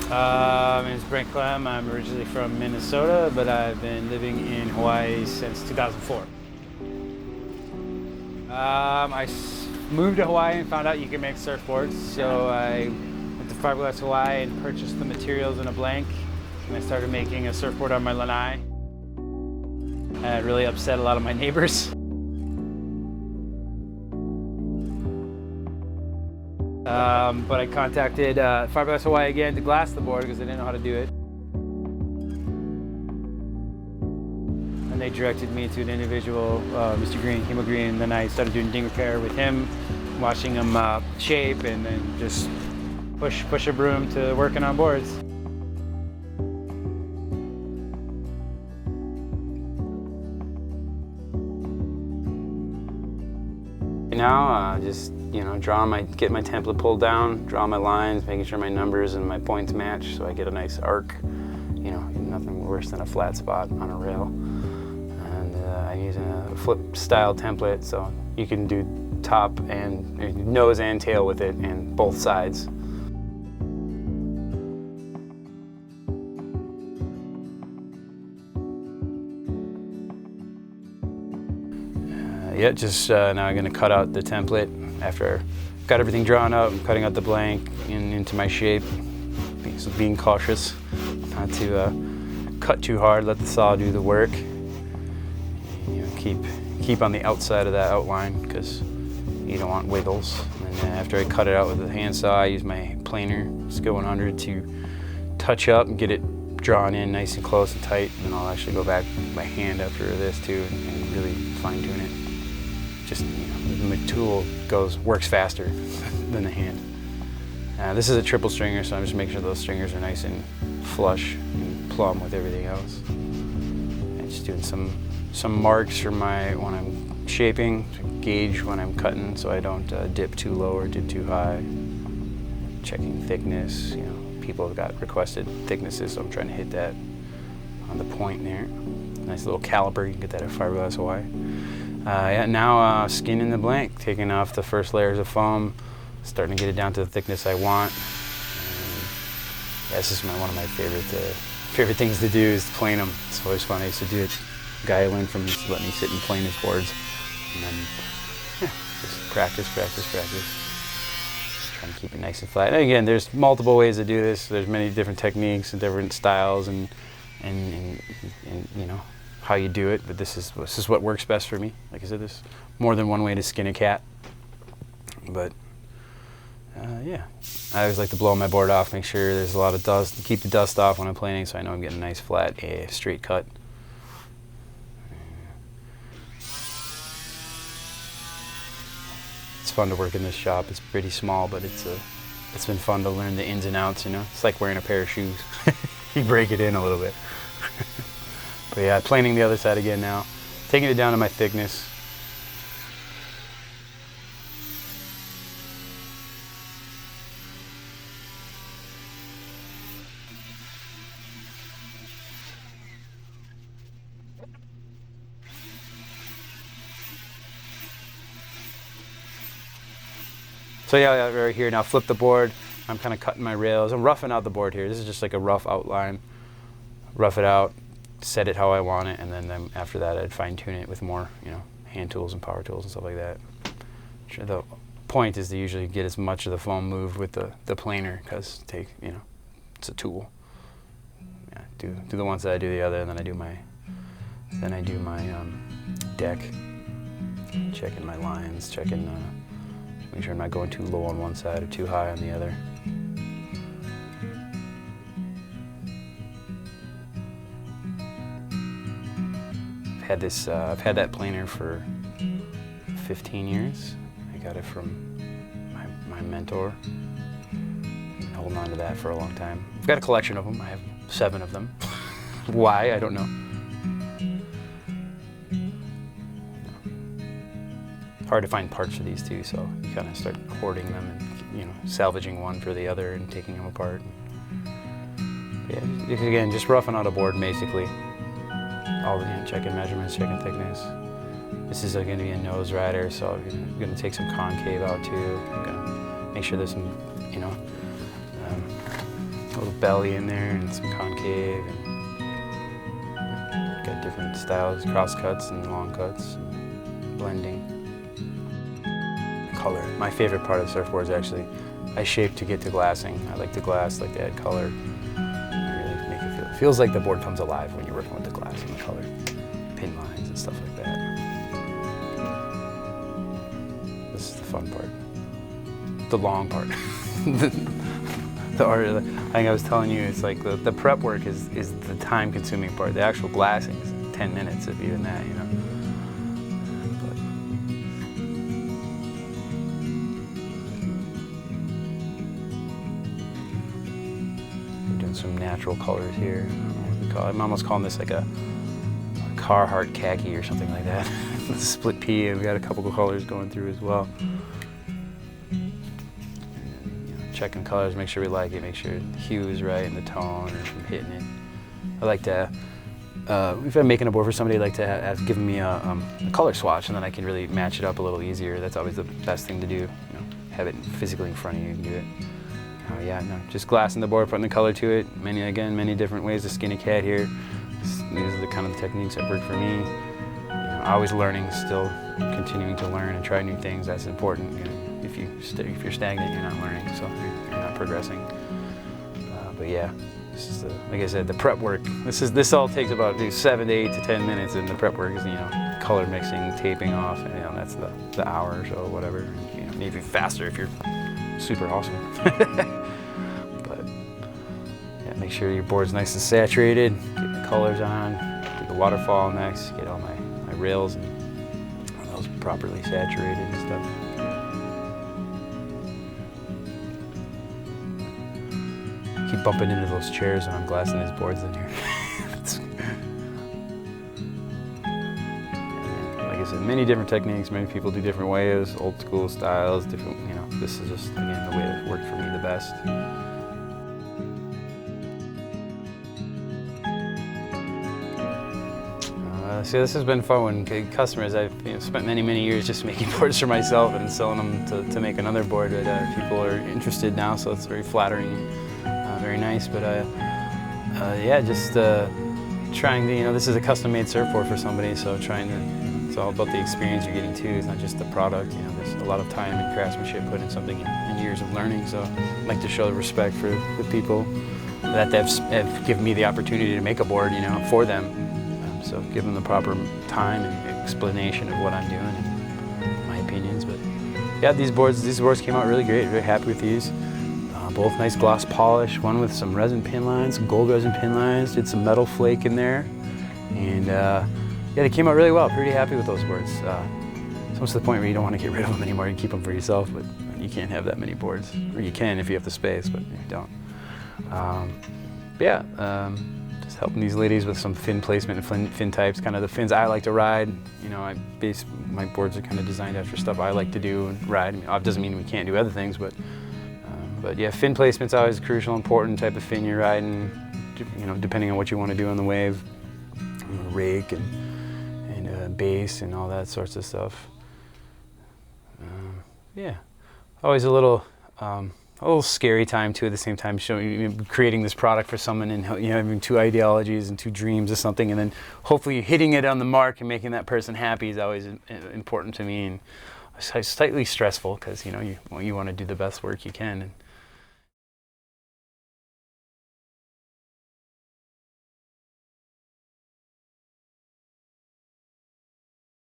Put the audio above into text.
My name is Brent Clem. I'm originally from Minnesota, but I've been living in Hawaii since 2004. I moved to Hawaii and found out you can make surfboards, so I went to Finalizing Hawaii and purchased the materials in a blank, and I started making a surfboard on my lanai. It really upset a lot of my neighbors. But I contacted Finalizing Hawaii again to glass the board because I didn't know how to do it. And they directed me to an individual, Mr. Green, Hemo Green, and then I started doing ding repair with him, watching him shape, and then just push a broom to working on boards. Now, just get my template pulled down, draw my lines, making sure my numbers and my points match, so I get a nice arc. Nothing worse than a flat spot on a rail. And I'm using a flip style template, so you can do top and nose and tail with it, and both sides. Now I'm going to cut out the template. After I've got everything drawn up, I'm cutting out the blank into my shape. Being cautious not to cut too hard, let the saw do the work. Keep on the outside of that outline because you don't want wiggles. And then after I cut it out with the handsaw, I use my planer, Skill 100, to touch up and get it drawn in nice and close and tight. And then I'll actually go back with my hand after this too and really fine tune it. The tool works faster than the hand. This is a triple stringer, so I'm just making sure those stringers are nice and flush and plumb with everything else. I'm just doing some marks for when I'm shaping, to gauge when I'm cutting, so I don't dip too low or dip too high. Checking thickness. People have got requested thicknesses, so I'm trying to hit that on the point there. Nice little caliper. You can get that at Finalizing Hawaii. Now skinning the blank, taking off the first layers of foam, starting to get it down to the thickness I want. This is one of my favorite things to do, is to plane them. It's always fun. I used to do it. A guy I learned from used to let me sit and plane his boards, and then just practice. Trying to keep it nice and flat. And again, there's multiple ways to do this. There's many different techniques and different styles, and how you do it, but this is what works best for me. Like I said, there's more than one way to skin a cat, but I always like to blow my board off, make sure there's a lot of dust, keep the dust off when I'm planing, so I know I'm getting a nice flat straight cut. It's fun to work in this shop. It's pretty small, but it's been fun to learn the ins and outs. It's like wearing a pair of shoes. You break it in a little bit. But yeah, planing the other side again now, taking it down to my thickness. So yeah, right here now, flip the board. I'm kind of cutting my rails. I'm roughing out the board here. This is just like a rough outline. Rough it out, set it how I want it, and then after that I'd fine tune it with more, hand tools and power tools and stuff like that. The point is to usually get as much of the foam moved with the planer, because it's a tool. Yeah, do the one side, do the other, and then I do my deck, checking my lines, make sure I'm not going too low on one side or too high on the other. I've had that planer for 15 years. I got it from my mentor. Been holding on to that for a long time. I've got a collection of them. I have 7 of them. Why? I don't know. Hard to find parts for these too, so you kind of start hoarding them and salvaging one for the other and taking them apart. Yeah, again, just roughing out a board basically. All checking measurements, checking thickness. This is going to be a nose rider, so I'm going to take some concave out too. I'm going to make sure there's some, you know, a little belly in there and some concave. And got different styles, cross cuts and long cuts, blending. Color. My favorite part of the surfboard is actually, I shape to get to glassing. I like to glass, like to add color. Really make it feels like the board comes alive when you're working with the glass and the color, pin lines and stuff like that. This is the fun part, the long part. the art. I think I was telling you, it's like the prep work is the time-consuming part. The actual glassing is 10 minutes, if even that, you know. Some natural colors here. I don't know what we call it. I'm almost calling this like a Carhartt khaki or something like that. Split pea, and we got a couple of colors going through as well. And, you know, checking colors, make sure we like it, make sure the hue is right and the tone, or I'm hitting it. I like to, if I'm making a board for somebody, I like to have given me a color swatch, and then I can really match it up a little easier. That's always the best thing to do. You know, have it physically in front of you and do it. Oh yeah, no, just glassing the board, putting the color to it. Many different ways to skin a cat here. These are the kind of techniques that work for me. You know, always learning, still continuing to learn and try new things. That's important. You know, if you're stagnant, you're not learning, so you're not progressing. But yeah, this is like I said, the prep work. This all takes about 7 to 8 to 10 minutes, and the prep work is, you know, color mixing, taping off, and you know, that's the hour or so, whatever. And, you know, maybe faster if you're super awesome. But yeah, make sure your board's nice and saturated, get the colors on, do the waterfall next, get all my rails and all those properly saturated and stuff. Keep bumping into those chairs when I'm glassing these boards in here. Like I said, many different techniques, many people do different ways, old school styles, different, you know, this is just, again, the way that worked for me the best. So this has been fun when customers, I've spent many years just making boards for myself and selling them to make another board, but people are interested now, so it's very flattering, very nice. But yeah, just trying to, you know, this is a custom-made surfboard for somebody, so trying to, it's all about the experience you're getting too. It's not just the product. You know, there's a lot of time and craftsmanship put in something and years of learning. So I'd like to show the respect for the people that have given me the opportunity to make a board, you know, for them. So give them the proper time and explanation of what I'm doing and my opinions. But yeah, these boards came out really great. Very happy with these. Both nice gloss polish. One with some resin pin lines, some gold resin pin lines. Did some metal flake in there, and yeah, they came out really well. Pretty happy with those boards. It's almost to the point where you don't want to get rid of them anymore. You keep them for yourself, but you can't have that many boards. Or you can if you have the space, but you don't. But yeah, just helping these ladies with some fin placement and fin types, kind of the fins I like to ride. You know, my boards are kind of designed after stuff I like to do and ride. I mean, it doesn't mean we can't do other things, but yeah, fin placement's always a crucial, important type of fin you're riding, you know, depending on what you want to do on the wave. You know, rake and base and all that sorts of stuff. Yeah, always a little scary time too. At the same time, creating this product for someone and, you know, having two ideologies and two dreams of something, and then hopefully hitting it on the mark and making that person happy is always important to me, and it's slightly stressful because, you know, you want to do the best work you can. And